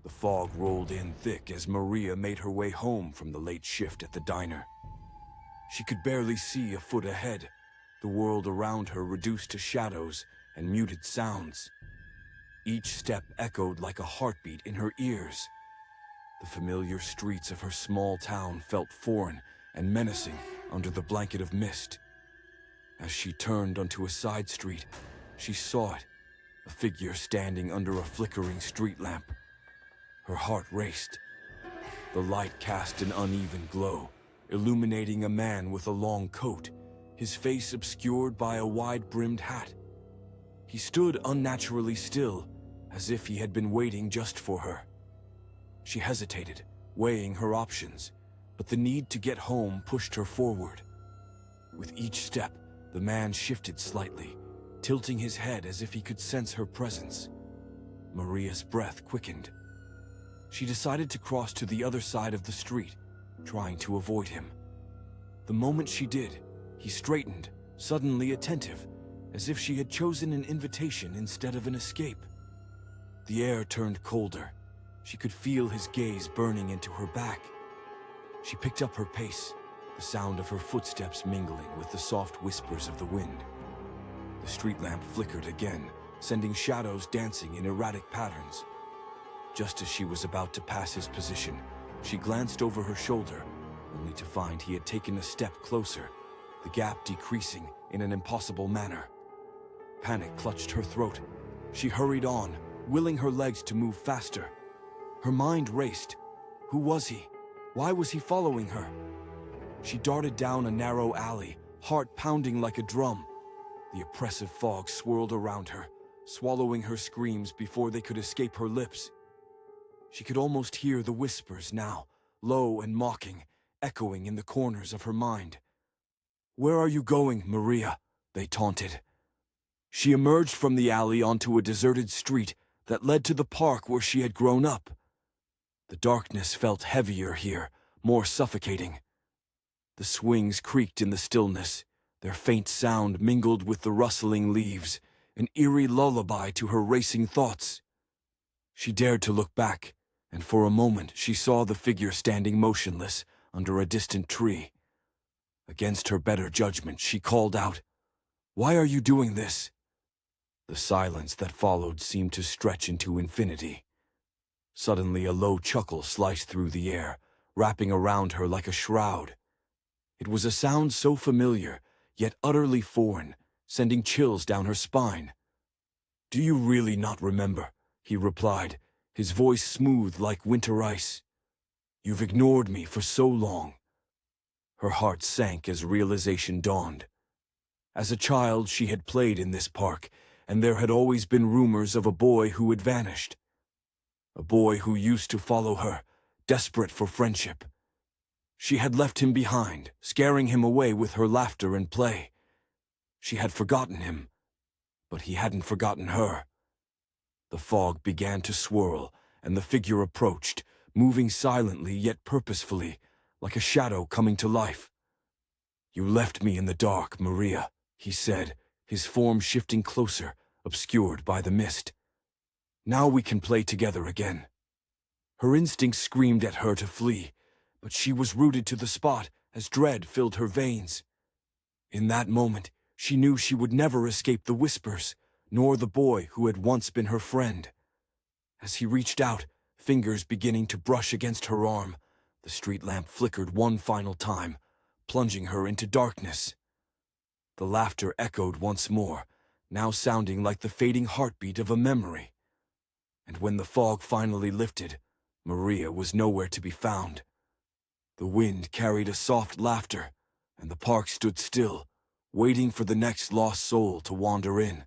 The fog rolled in thick as Maria made her way home from the late shift at the diner. She could barely see a foot ahead, the world around her reduced to shadows and muted sounds. Each step echoed like a heartbeat in her ears. The familiar streets of her small town felt foreign and menacing under the blanket of mist. As she turned onto a side street, she saw it, a figure standing under a flickering street lamp. Her heart raced. The light cast an uneven glow, illuminating a man with a long coat, his face obscured by a wide-brimmed hat. He stood unnaturally still, as if he had been waiting just for her. She hesitated, weighing her options, but the need to get home pushed her forward. With each step, the man shifted slightly, tilting his head as if he could sense her presence. Maria's breath quickened. She decided to cross to the other side of the street, trying to avoid him. The moment she did, he straightened, suddenly attentive, as if she had chosen an invitation instead of an escape. The air turned colder. She could feel his gaze burning into her back. She picked up her pace, the sound of her footsteps mingling with the soft whispers of the wind. The street lamp flickered again, sending shadows dancing in erratic patterns. Just as she was about to pass his position, she glanced over her shoulder, only to find he had taken a step closer, the gap decreasing in an impossible manner. Panic clutched her throat. She hurried on, willing her legs to move faster. Her mind raced. Who was he? Why was he following her? She darted down a narrow alley, heart pounding like a drum. The oppressive fog swirled around her, swallowing her screams before they could escape her lips. She could almost hear the whispers now, low and mocking, echoing in the corners of her mind. "Where are you going, Maria?" they taunted. She emerged from the alley onto a deserted street that led to the park where she had grown up. The darkness felt heavier here, more suffocating. The swings creaked in the stillness, their faint sound mingled with the rustling leaves, an eerie lullaby to her racing thoughts. She dared to look back, and for a moment she saw the figure standing motionless under a distant tree. Against her better judgment, she called out, "Why are you doing this?" The silence that followed seemed to stretch into infinity. Suddenly, a low chuckle sliced through the air, wrapping around her like a shroud. It was a sound so familiar, yet utterly foreign, sending chills down her spine. "Do you really not remember?" he replied, his voice smooth like winter ice. "You've ignored me for so long." Her heart sank as realization dawned. As a child, she had played in this park, and there had always been rumors of a boy who had vanished. A boy who used to follow her, desperate for friendship. She had left him behind, scaring him away with her laughter and play. She had forgotten him, but he hadn't forgotten her. The fog began to swirl, and the figure approached, moving silently yet purposefully, like a shadow coming to life. "You left me in the dark, Maria," he said, his form shifting closer, obscured by the mist. "Now we can play together again." Her instincts screamed at her to flee, but she was rooted to the spot as dread filled her veins. In that moment, she knew she would never escape the whispers, nor the boy who had once been her friend. As he reached out, fingers beginning to brush against her arm, the street lamp flickered one final time, plunging her into darkness. The laughter echoed once more, now sounding like the fading heartbeat of a memory. And when the fog finally lifted, Maria was nowhere to be found. The wind carried a soft laughter, and the park stood still, waiting for the next lost soul to wander in.